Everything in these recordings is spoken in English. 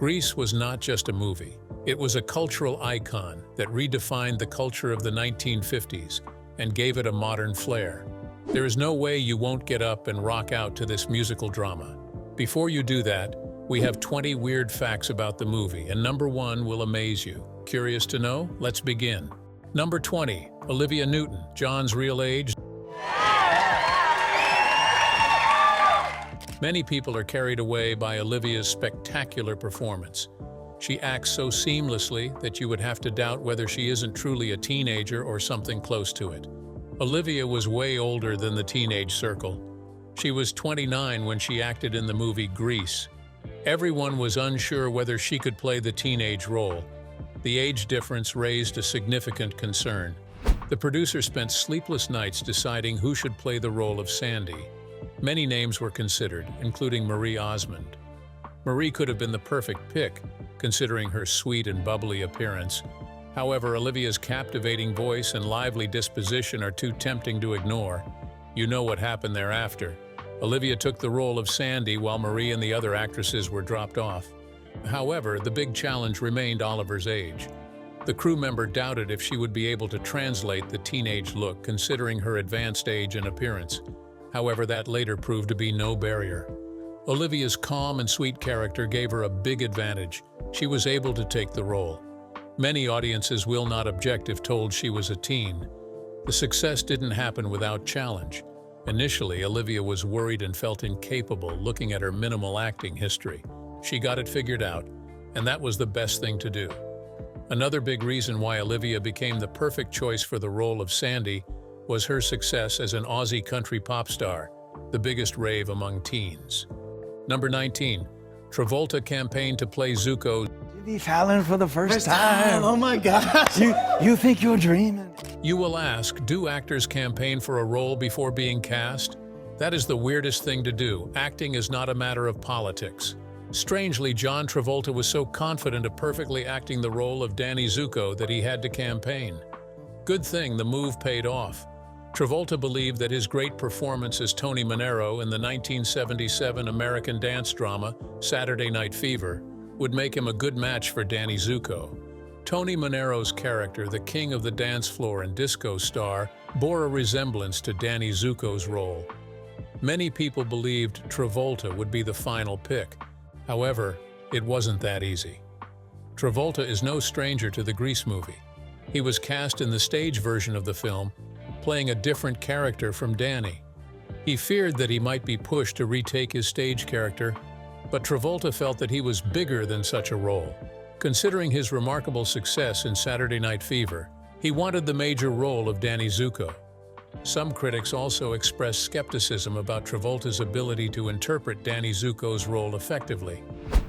Grease was not just a movie. It was a cultural icon that redefined the culture of the 1950s and gave it a modern flair. There is no way you won't get up and rock out to this musical drama. Before you do that, we have 20 weird facts about the movie, and number 1 will amaze you. Curious to know? Let's begin. Number 20, Olivia Newton-John's real age. Many people are carried away by Olivia's spectacular performance. She acts so seamlessly that you would have to doubt whether she isn't truly a teenager or something close to it. Olivia was way older than the teenage circle. She was 29 when she acted in the movie Grease. Everyone was unsure whether she could play the teenage role. The age difference raised a significant concern. The producer spent sleepless nights deciding who should play the role of Sandy. Many names were considered, including Marie Osmond. Marie could have been the perfect pick, considering her sweet and bubbly appearance. However, Olivia's captivating voice and lively disposition are too tempting to ignore. You know what happened thereafter. Olivia took the role of Sandy while Marie and the other actresses were dropped off. However, the big challenge remained Oliver's age. The crew member doubted if she would be able to translate the teenage look considering her advanced age and appearance. However, that later proved to be no barrier. Olivia's calm and sweet character gave her a big advantage. She was able to take the role. Many audiences will not object if told she was a teen. The success didn't happen without challenge. Initially, Olivia was worried and felt incapable looking at her minimal acting history. She got it figured out, and that was the best thing to do. Another big reason why Olivia became the perfect choice for the role of Sandy was her success as an Aussie country pop star, the biggest rave among teens. Number 19, Travolta campaigned to play Zuko. Jimmy Fallon for the first time. Oh my gosh. You think you're dreaming? You will ask, do actors campaign for a role before being cast? That is the weirdest thing to do. Acting is not a matter of politics. Strangely, John Travolta was so confident of perfectly acting the role of Danny Zuko that he had to campaign. Good thing the move paid off. Travolta believed that his great performance as Tony Manero in the 1977 American dance drama Saturday Night Fever would make him a good match for Danny Zuko. Tony Manero's character, the king of the dance floor and disco star, bore a resemblance to Danny Zuko's role. Many people believed Travolta would be the final pick. However, it wasn't that easy. Travolta is no stranger to the Grease movie. He was cast in the stage version of the film, playing a different character from Danny. He feared that he might be pushed to retake his stage character, but Travolta felt that he was bigger than such a role. Considering his remarkable success in Saturday Night Fever, he wanted the major role of Danny Zuko. Some critics also expressed skepticism about Travolta's ability to interpret Danny Zuko's role effectively.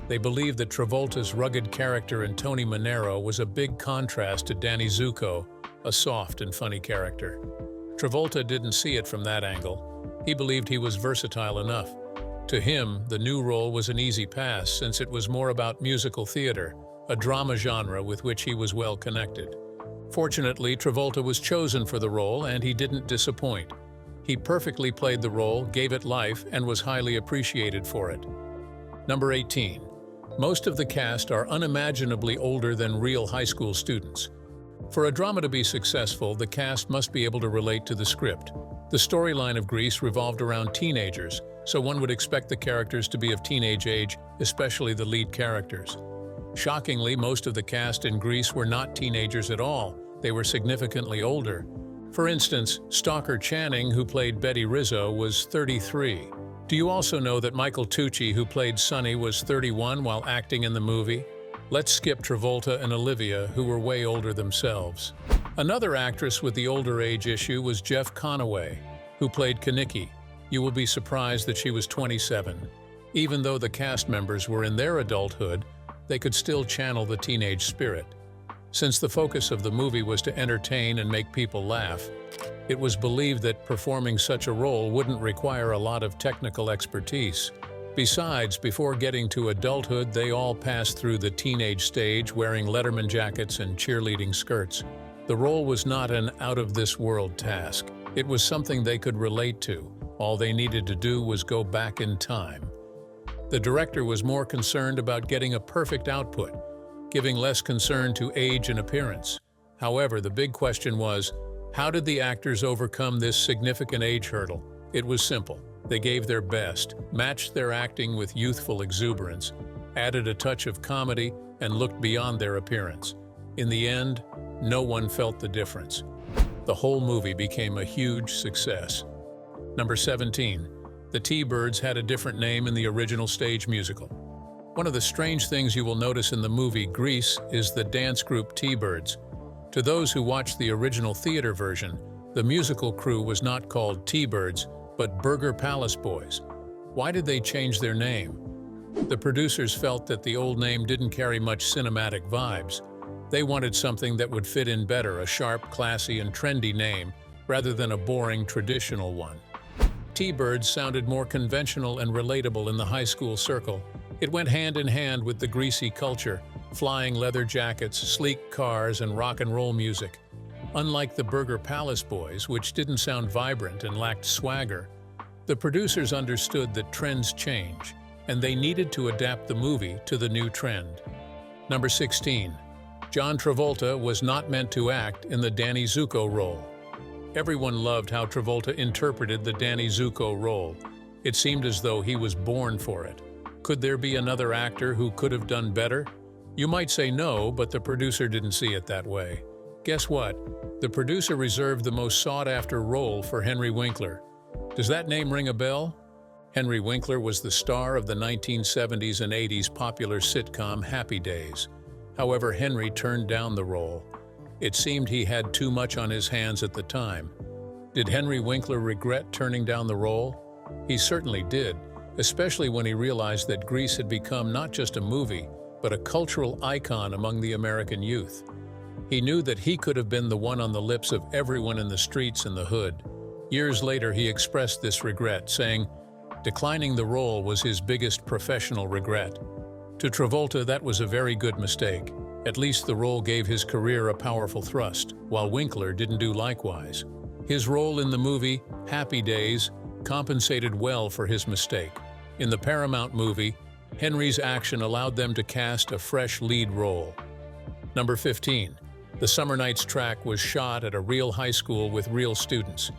They believed that Travolta's rugged character in Tony Manero was a big contrast to Danny Zuko, a soft and funny character. Travolta didn't see it from that angle. He believed he was versatile enough. To him, the new role was an easy pass since it was more about musical theater, a drama genre with which he was well connected. Fortunately, Travolta was chosen for the role and he didn't disappoint. He perfectly played the role, gave it life, and was highly appreciated for it. Number 18. Most of the cast are unimaginably older than real high school students. For a drama to be successful, the cast must be able to relate to the script. The storyline of Grease revolved around teenagers, so one would expect the characters to be of teenage age, especially the lead characters. Shockingly, most of the cast in Grease were not teenagers at all. They were significantly older. For instance, Stalker Channing, who played Betty Rizzo, was 33. Do you also know that Michael Tucci, who played Sonny, was 31 while acting in the movie? Let's skip Travolta and Olivia, who were way older themselves. Another actress with the older age issue was Jeff Conaway, who played Keniki. You will be surprised that she was 27. Even though the cast members were in their adulthood, they could still channel the teenage spirit. Since the focus of the movie was to entertain and make people laugh, it was believed that performing such a role wouldn't require a lot of technical expertise. Besides, before getting to adulthood, they all passed through the teenage stage wearing Letterman jackets and cheerleading skirts. The role was not an out-of-this-world task. It was something they could relate to. All they needed to do was go back in time. The director was more concerned about getting a perfect output, giving less concern to age and appearance. However, the big question was, how did the actors overcome this significant age hurdle? It was simple. They gave their best, matched their acting with youthful exuberance, added a touch of comedy, and looked beyond their appearance. In the end, no one felt the difference. The whole movie became a huge success. Number 17. The TIrds had a different name in the original stage musical. One of the strange things you will notice in the movie Grease is the dance group TIrds. To those who watched the original theater version, the musical crew was not called TIrds, but Burger Palace Boys. Why did they change their name? The producers felt that the old name didn't carry much cinematic vibes. They wanted something that would fit in better, a sharp, classy, and trendy name, rather than a boring, traditional one. TIrds sounded more conventional and relatable in the high school circle. It went hand in hand with the greasy culture, flying leather jackets, sleek cars, and rock and roll music. Unlike the Burger Palace Boys, which didn't sound vibrant and lacked swagger, the producers understood that trends change, and they needed to adapt the movie to the new trend. Number 16. John Travolta was not meant to act in the Danny Zuko role. Everyone loved how Travolta interpreted the Danny Zuko role. It seemed as though he was born for it. Could there be another actor who could have done better? You might say no, but the producer didn't see it that way. Guess what? The producer reserved the most sought-after role for Henry Winkler. Does that name ring a bell? Henry Winkler was the star of the 1970s and 80s popular sitcom Happy Days. However, Henry turned down the role. It seemed he had too much on his hands at the time. Did Henry Winkler regret turning down the role? He certainly did, especially when he realized that Grease had become not just a movie, but a cultural icon among the American youth. He knew that he could have been the one on the lips of everyone in the streets and the hood. Years later, he expressed this regret, saying, declining the role was his biggest professional regret. To Travolta, that was a very good mistake. At least the role gave his career a powerful thrust, while Winkler didn't do likewise. His role in the movie, Happy Days, compensated well for his mistake. In the Paramount movie, Henry's action allowed them to cast a fresh lead role. Number 15. The Summer Nights track was shot at a real high school with real students.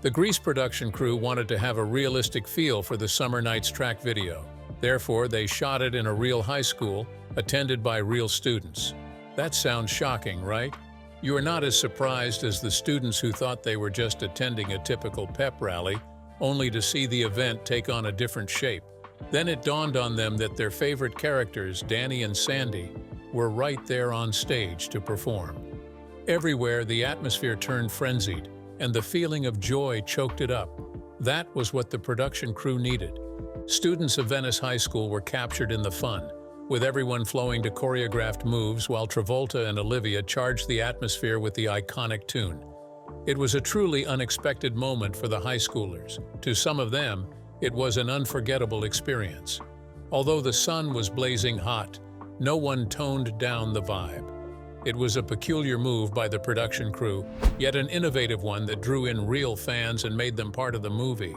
The Grease production crew wanted to have a realistic feel for the Summer Nights track video. Therefore, they shot it in a real high school, attended by real students. That sounds shocking, right? You are not as surprised as the students who thought they were just attending a typical pep rally, only to see the event take on a different shape. Then it dawned on them that their favorite characters, Danny and Sandy, were right there on stage to perform. Everywhere, the atmosphere turned frenzied, and the feeling of joy choked it up. That was what the production crew needed. Students of Venice High School were captured in the fun, with everyone flowing to choreographed moves while Travolta and Olivia charged the atmosphere with the iconic tune. It was a truly unexpected moment for the high schoolers. To some of them, it was an unforgettable experience. Although the sun was blazing hot, no one toned down the vibe. It was a peculiar move by the production crew, yet an innovative one that drew in real fans and made them part of the movie.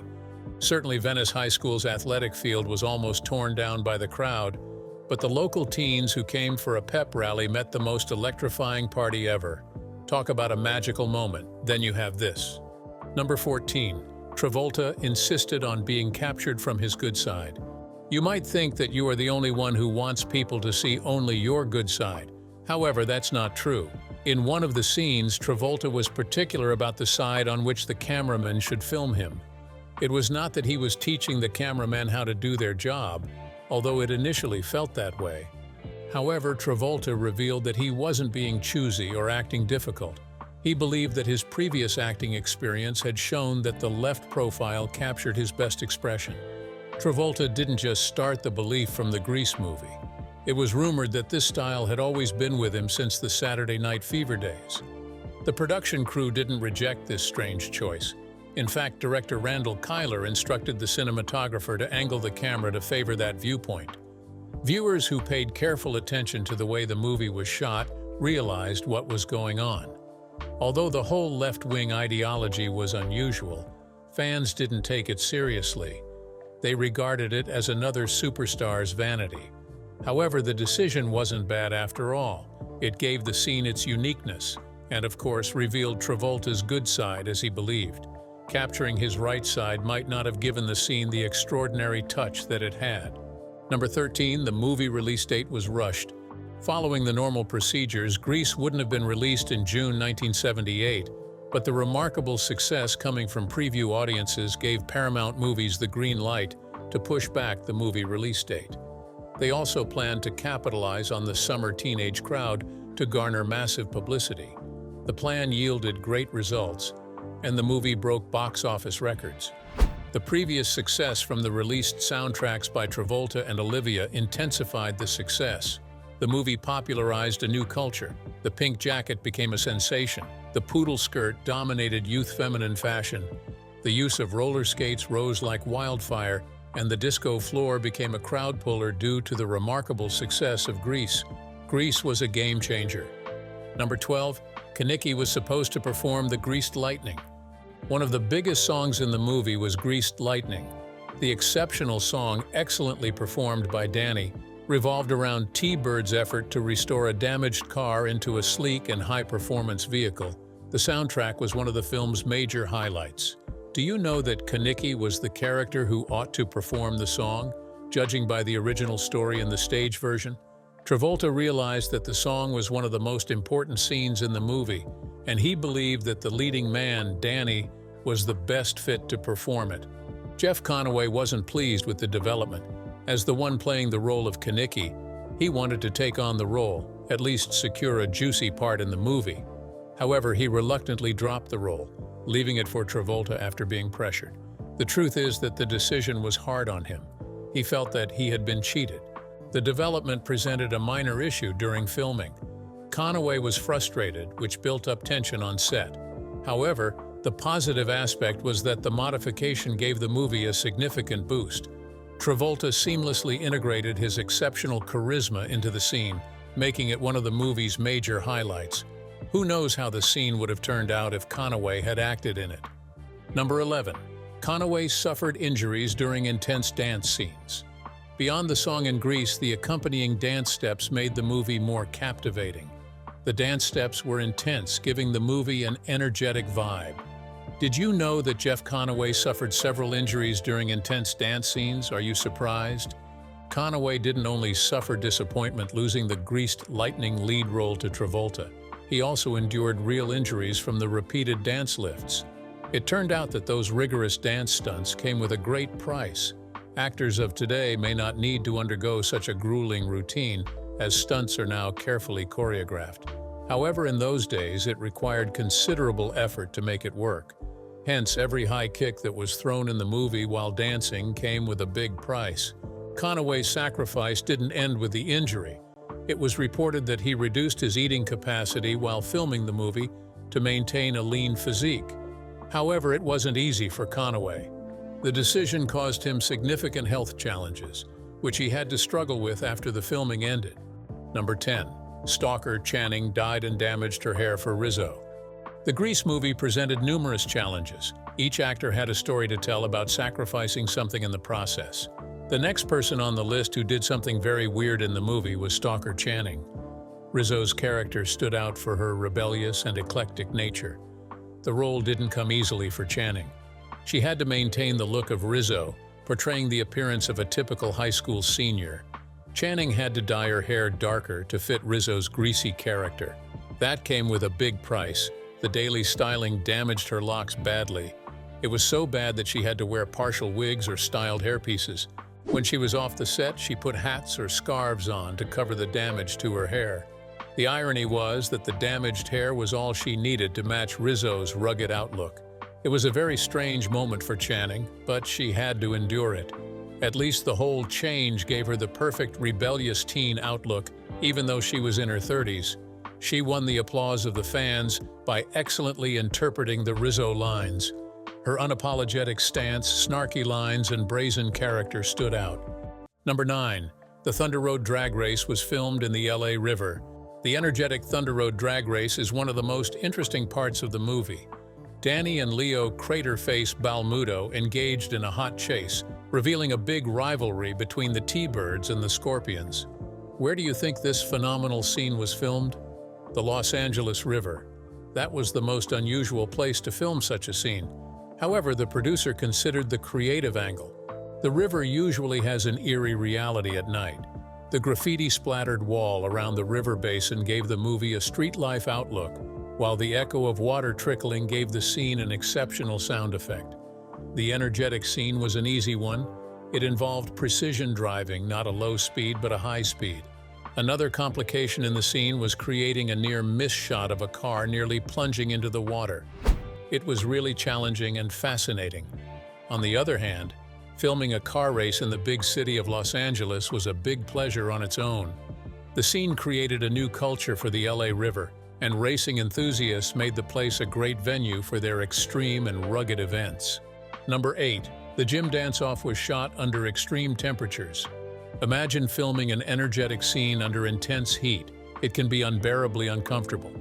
Certainly, Venice High School's athletic field was almost torn down by the crowd, but the local teens who came for a pep rally met the most electrifying party ever. Talk about a magical moment. Then you have this. Number 14. Travolta insisted on being captured from his good side. You might think that you are the only one who wants people to see only your good side. However, that's not true. In one of the scenes, Travolta was particular about the side on which the cameraman should film him. It was not that he was teaching the cameramen how to do their job, although it initially felt that way. However, Travolta revealed that he wasn't being choosy or acting difficult. He believed that his previous acting experience had shown that the left profile captured his best expression. Travolta didn't just start the belief from the Grease movie. It was rumored that this style had always been with him since the Saturday Night Fever days. The production crew didn't reject this strange choice. In fact, director Randall Kyler instructed the cinematographer to angle the camera to favor that viewpoint. Viewers who paid careful attention to the way the movie was shot realized what was going on. Although the whole left-wing ideology was unusual, fans didn't take it seriously. They regarded it as another superstar's vanity. However, the decision wasn't bad after all. It gave the scene its uniqueness, and of course revealed Travolta's good side as he believed. Capturing his right side might not have given the scene the extraordinary touch that it had. Number 13, the movie release date was rushed. Following the normal procedures, Grease wouldn't have been released in June 1978, but the remarkable success coming from preview audiences gave Paramount Movies the green light to push back the movie release date. They also planned to capitalize on the summer teenage crowd to garner massive publicity. The plan yielded great results, and the movie broke box office records. The previous success from the released soundtracks by Travolta and Olivia intensified the success. The movie popularized a new culture. The pink jacket became a sensation. The poodle skirt dominated youth feminine fashion. The use of roller skates rose like wildfire, and the disco floor became a crowd puller due to the remarkable success of Grease. Grease was a game changer. Number 12, Keniki was supposed to perform the Greased Lightning. One of the biggest songs in the movie was Greased Lightning. The exceptional song, excellently performed by Danny, revolved around TIrds' effort to restore a damaged car into a sleek and high-performance vehicle. The soundtrack was one of the film's major highlights. Do you know that Keniki was the character who ought to perform the song, judging by the original story and the stage version? Travolta realized that the song was one of the most important scenes in the movie, and he believed that the leading man, Danny, was the best fit to perform it. Jeff Conaway wasn't pleased with the development. As the one playing the role of Keniki, he wanted to take on the role, at least secure a juicy part in the movie. However, he reluctantly dropped the role, leaving it for Travolta after being pressured. The truth is that the decision was hard on him. He felt that he had been cheated. The development presented a minor issue during filming. Conaway was frustrated, which built up tension on set. However, the positive aspect was that the modification gave the movie a significant boost. Travolta seamlessly integrated his exceptional charisma into the scene, making it one of the movie's major highlights. Who knows how the scene would have turned out if Conaway had acted in it? Number 11. Conaway suffered injuries during intense dance scenes. Beyond the song and Grease, the accompanying dance steps made the movie more captivating. The dance steps were intense, giving the movie an energetic vibe. Did you know that Jeff Conaway suffered several injuries during intense dance scenes? Are you surprised? Conaway didn't only suffer disappointment losing the Greased Lightning lead role to Travolta. He also endured real injuries from the repeated dance lifts. It turned out that those rigorous dance stunts came with a great price. Actors of today may not need to undergo such a grueling routine, as stunts are now carefully choreographed. However, in those days, it required considerable effort to make it work. Hence, every high kick that was thrown in the movie while dancing came with a big price. Conaway's sacrifice didn't end with the injury. It was reported that he reduced his eating capacity while filming the movie to maintain a lean physique. However, it wasn't easy for Conaway. The decision caused him significant health challenges, which he had to struggle with after the filming ended. Number 10. Stalker Channing dyed and damaged her hair for Rizzo. The Grease movie presented numerous challenges. Each actor had a story to tell about sacrificing something in the process. The next person on the list who did something very weird in the movie was Stalker Channing. Rizzo's character stood out for her rebellious and eclectic nature. The role didn't come easily for Channing. She had to maintain the look of Rizzo, portraying the appearance of a typical high school senior. Channing had to dye her hair darker to fit Rizzo's greasy character. That came with a big price. The daily styling damaged her locks badly. It was so bad that she had to wear partial wigs or styled hairpieces. When she was off the set, she put hats or scarves on to cover the damage to her hair. The irony was that the damaged hair was all she needed to match Rizzo's rugged outlook. It was a very strange moment for Channing, but she had to endure it. At least the whole change gave her the perfect rebellious teen outlook, even though she was in her 30s. She won the applause of the fans by excellently interpreting the Rizzo lines. Her unapologetic stance, snarky lines, and brazen character stood out. Number 9. The Thunder Road Drag Race was filmed in the LA River. The energetic Thunder Road Drag Race is one of the most interesting parts of the movie. Danny and Leo Craterface Balmudo engaged in a hot chase, revealing a big rivalry between the T-Birds and the Scorpions. Where do you think this phenomenal scene was filmed? The Los Angeles River. That was the most unusual place to film such a scene. However, the producer considered the creative angle. The river usually has an eerie reality at night. The graffiti-splattered wall around the river basin gave the movie a street-life outlook, while the echo of water trickling gave the scene an exceptional sound effect. The energetic scene was an easy one. It involved precision driving, not a low speed but a high speed. Another complication in the scene was creating a near-miss shot of a car nearly plunging into the water. It was really challenging and fascinating. On the other hand, filming a car race in the big city of Los Angeles was a big pleasure on its own. The scene created a new culture for the LA River, and racing enthusiasts made the place a great venue for their extreme and rugged events. Number 8. The Gym Danceoff was shot under extreme temperatures. Imagine filming an energetic scene under intense heat. It can be unbearably uncomfortable.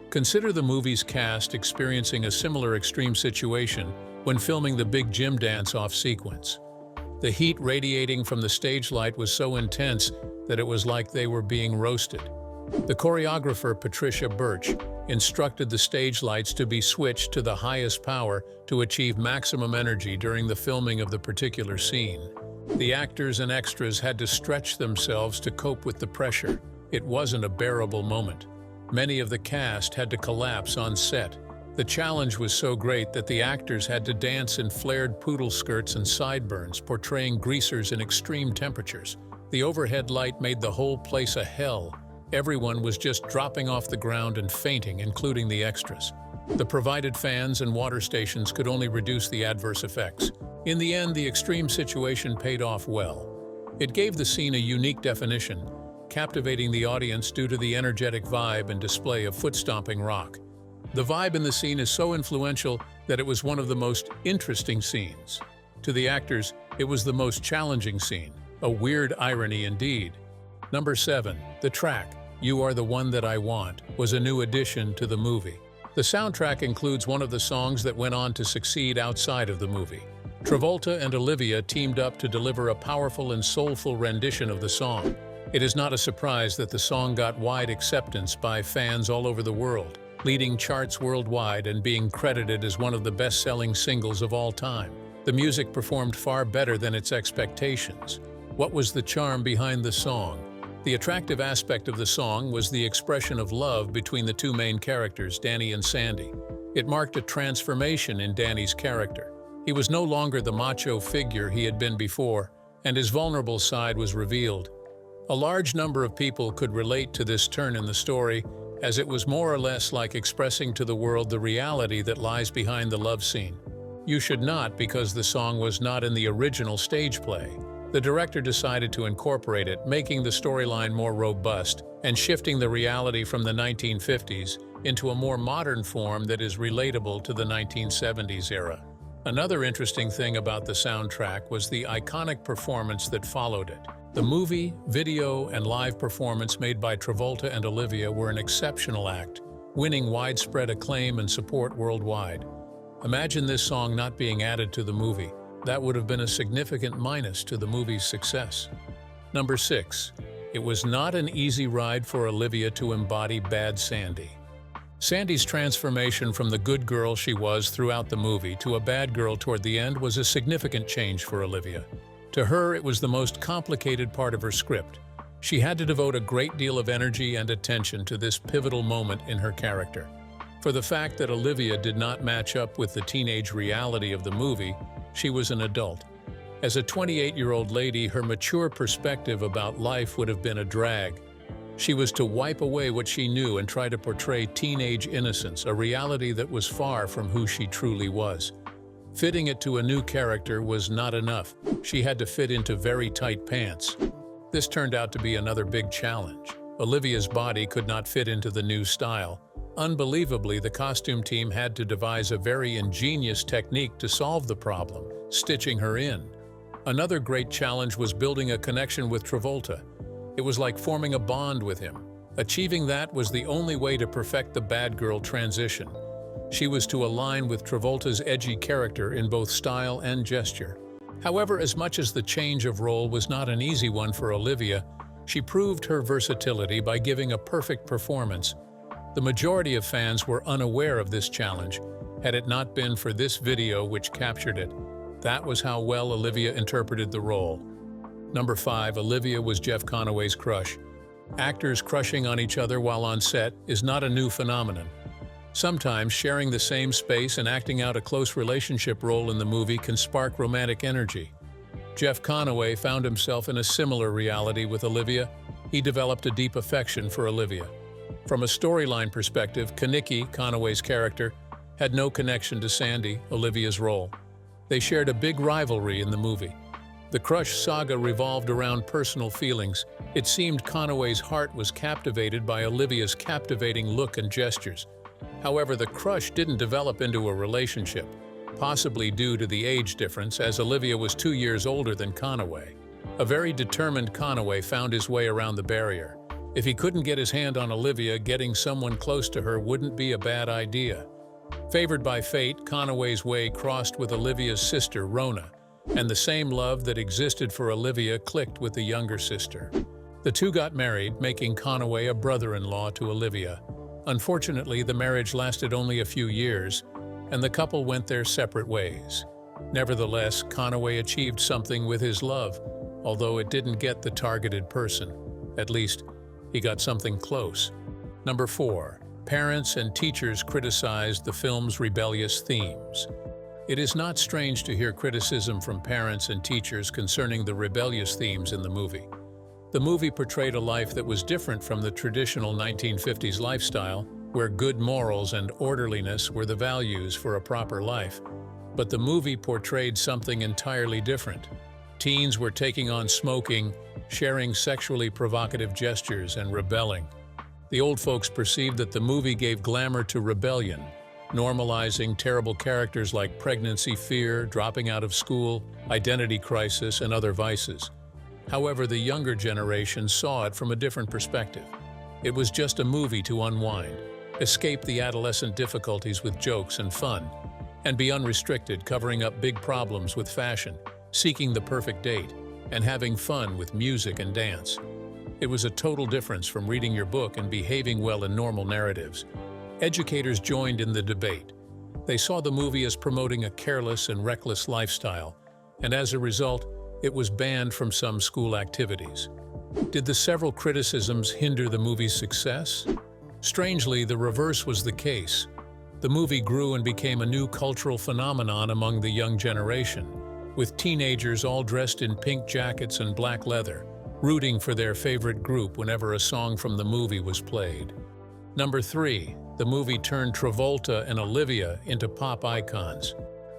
Consider the movie's cast experiencing a similar extreme situation when filming the big Gym Danceoff sequence. The heat radiating from the stage light was so intense that it was like they were being roasted. The choreographer Patricia Birch instructed the stage lights to be switched to the highest power to achieve maximum energy during the filming of the particular scene. The actors and extras had to stretch themselves to cope with the pressure. It wasn't a bearable moment. Many of the cast had to collapse on set. The challenge was so great that the actors had to dance in flared poodle skirts and sideburns, portraying greasers in extreme temperatures. The overhead light made the whole place a hell. Everyone was just dropping off the ground and fainting, including the extras. The provided fans and water stations could only reduce the adverse effects. In the end, the extreme situation paid off well. It gave the scene a unique definition, captivating the audience due to the energetic vibe and display of foot-stomping rock. The vibe in the scene is so influential that it was one of the most interesting scenes. To the actors, it was the most challenging scene, a weird irony indeed. Number 7. The track, "You Are the One That I Want," was a new addition to the movie. The soundtrack includes one of the songs that went on to succeed outside of the movie. Travolta and Olivia teamed up to deliver a powerful and soulful rendition of the song. It is not a surprise that the song got wide acceptance by fans all over the world, leading charts worldwide and being credited as one of the best-selling singles of all time. The music performed far better than its expectations. What was the charm behind the song? The attractive aspect of the song was the expression of love between the two main characters, Danny and Sandy. It marked a transformation in Danny's character. He was no longer the macho figure he had been before, and his vulnerable side was revealed. A large number of people could relate to this turn in the story, as it was more or less like expressing to the world the reality that lies behind the love scene. You should not, because the song was not in the original stage play. The director decided to incorporate it, making the storyline more robust and shifting the reality from the 1950s into a more modern form that is relatable to the 1970s era. Another interesting thing about the soundtrack was the iconic performance that followed it. The movie, video, and live performance made by Travolta and Olivia were an exceptional act, winning widespread acclaim and support worldwide. Imagine this song not being added to the movie. That would have been a significant minus to the movie's success. Number 6. It was not an easy ride for Olivia to embody Bad Sandy. Sandy's transformation from the good girl she was throughout the movie to a bad girl toward the end was a significant change for Olivia. To her, it was the most complicated part of her script. She had to devote a great deal of energy and attention to this pivotal moment in her character. For the fact that Olivia did not match up with the teenage reality of the movie, she was an adult. As a 28-year-old lady, her mature perspective about life would have been a drag. She was to wipe away what she knew and try to portray teenage innocence, a reality that was far from who she truly was. Fitting it to a new character was not enough. She had to fit into very tight pants. This turned out to be another big challenge. Olivia's body could not fit into the new style. Unbelievably, the costume team had to devise a very ingenious technique to solve the problem, stitching her in. Another great challenge was building a connection with Travolta. It was like forming a bond with him. Achieving that was the only way to perfect the bad girl transition. She was to align with Travolta's edgy character in both style and gesture. However, as much as the change of role was not an easy one for Olivia, she proved her versatility by giving a perfect performance. The majority of fans were unaware of this challenge, had it not been for this video which captured it. That was how well Olivia interpreted the role. Number 5. Olivia was Jeff Conaway's crush. Actors crushing on each other while on set is not a new phenomenon. Sometimes sharing the same space and acting out a close relationship role in the movie can spark romantic energy. Jeff Conaway found himself in a similar reality with Olivia. He developed a deep affection for Olivia. From a storyline perspective, Keniki, Conaway's character, had no connection to Sandy, Olivia's role. They shared a big rivalry in the movie. The crush saga revolved around personal feelings. It seemed Conaway's heart was captivated by Olivia's captivating look and gestures. However, the crush didn't develop into a relationship, possibly due to the age difference, as Olivia was 2 years older than Conaway. A very determined Conaway found his way around the barrier. If he couldn't get his hand on Olivia, getting someone close to her wouldn't be a bad idea. Favored by fate, Conaway's way crossed with Olivia's sister, Rona, and the same love that existed for Olivia clicked with the younger sister. The two got married, making Conaway a brother-in-law to Olivia. Unfortunately, the marriage lasted only a few years, and the couple went their separate ways. Nevertheless, Conaway achieved something with his love, although it didn't get the targeted person. At least, he got something close. Number 4. Parents and teachers criticized the film's rebellious themes. It is not strange to hear criticism from parents and teachers concerning the rebellious themes in the movie. The movie portrayed a life that was different from the traditional 1950s lifestyle, where good morals and orderliness were the values for a proper life. But the movie portrayed something entirely different. Teens were taking on smoking, sharing sexually provocative gestures, and rebelling. The old folks perceived that the movie gave glamour to rebellion, normalizing terrible characters like pregnancy fear, dropping out of school, identity crisis, and other vices. However, the younger generation saw it from a different perspective. It was just a movie to unwind, escape the adolescent difficulties with jokes and fun, and be unrestricted, covering up big problems with fashion, seeking the perfect date, and having fun with music and dance. It was a total difference from reading your book and behaving well in normal narratives. Educators joined in the debate. They saw the movie as promoting a careless and reckless lifestyle, and as a result, it was banned from some school activities. Did the several criticisms hinder the movie's success? Strangely, the reverse was the case. The movie grew and became a new cultural phenomenon among the young generation, with teenagers all dressed in pink jackets and black leather, rooting for their favorite group whenever a song from the movie was played. Number 3. The movie turned Travolta and Olivia into pop icons.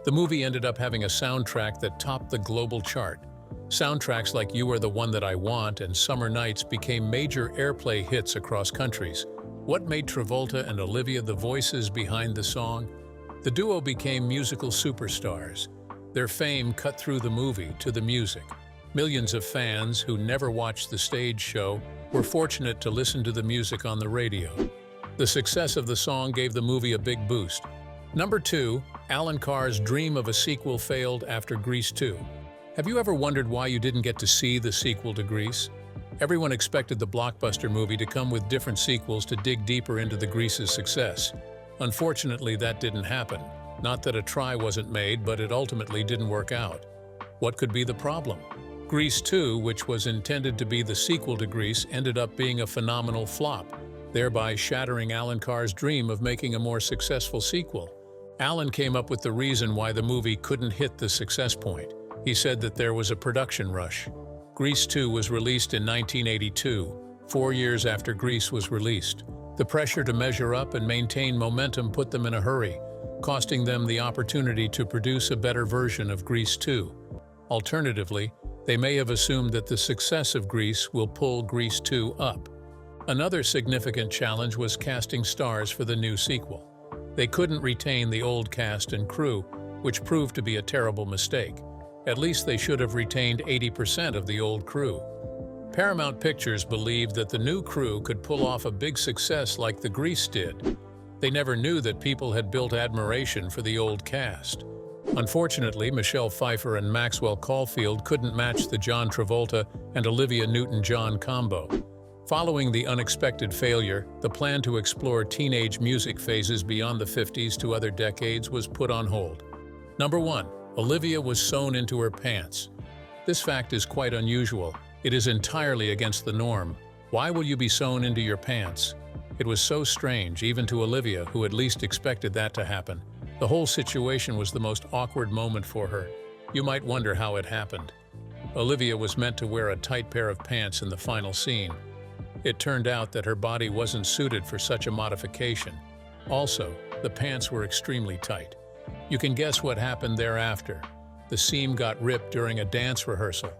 The movie ended up having a soundtrack that topped the global chart. Soundtracks like You Are the One That I Want and Summer Nights became major airplay hits across countries. What made Travolta and Olivia the voices behind the song? The duo became musical superstars. Their fame cut through the movie to the music. Millions of fans who never watched the stage show were fortunate to listen to the music on the radio. The success of the song gave the movie a big boost. Number 2. Alan Carr's dream of a sequel failed after Grease 2. Have you ever wondered why you didn't get to see the sequel to Grease? Everyone expected the blockbuster movie to come with different sequels to dig deeper into the Grease's success. Unfortunately, that didn't happen. Not that a try wasn't made, but it ultimately didn't work out. What could be the problem? Grease 2, which was intended to be the sequel to Grease, ended up being a phenomenal flop, thereby shattering Alan Carr's dream of making a more successful sequel. Alan came up with the reason why the movie couldn't hit the success point. He said that there was a production rush. Grease 2 was released in 1982, 4 years after Grease was released. The pressure to measure up and maintain momentum put them in a hurry, costing them the opportunity to produce a better version of Grease 2. Alternatively, they may have assumed that the success of Grease will pull Grease 2 up. Another significant challenge was casting stars for the new sequel. They couldn't retain the old cast and crew, which proved to be a terrible mistake. At least they should have retained 80% of the old crew. Paramount Pictures believed that the new crew could pull off a big success like the Grease did. They never knew that people had built admiration for the old cast. Unfortunately, Michelle Pfeiffer and Maxwell Caulfield couldn't match the John Travolta and Olivia Newton-John combo. Following the unexpected failure, the plan to explore teenage music phases beyond the 50s to other decades was put on hold. Number 1. Olivia was sewn into her pants. This fact is quite unusual. It is entirely against the norm. Why will you be sewn into your pants? It was so strange, even to Olivia, who at least expected that to happen. The whole situation was the most awkward moment for her. You might wonder how it happened. Olivia was meant to wear a tight pair of pants in the final scene. It turned out that her body wasn't suited for such a modification. Also, the pants were extremely tight. You can guess what happened thereafter. The seam got ripped during a dance rehearsal.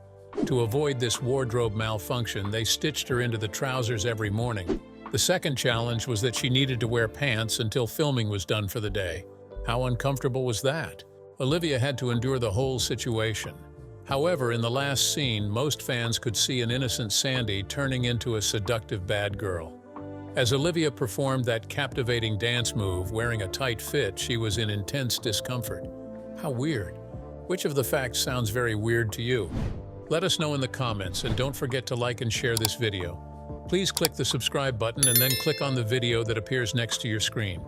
To avoid this wardrobe malfunction, they stitched her into the trousers every morning. The second challenge was that she needed to wear pants until filming was done for the day. How uncomfortable was that? Olivia had to endure the whole situation. However, in the last scene, most fans could see an innocent Sandy turning into a seductive bad girl. As Olivia performed that captivating dance move wearing a tight fit, she was in intense discomfort. How weird. Which of the facts sounds very weird to you? Let us know in the comments, and don't forget to like and share this video. Please click the subscribe button and then click on the video that appears next to your screen.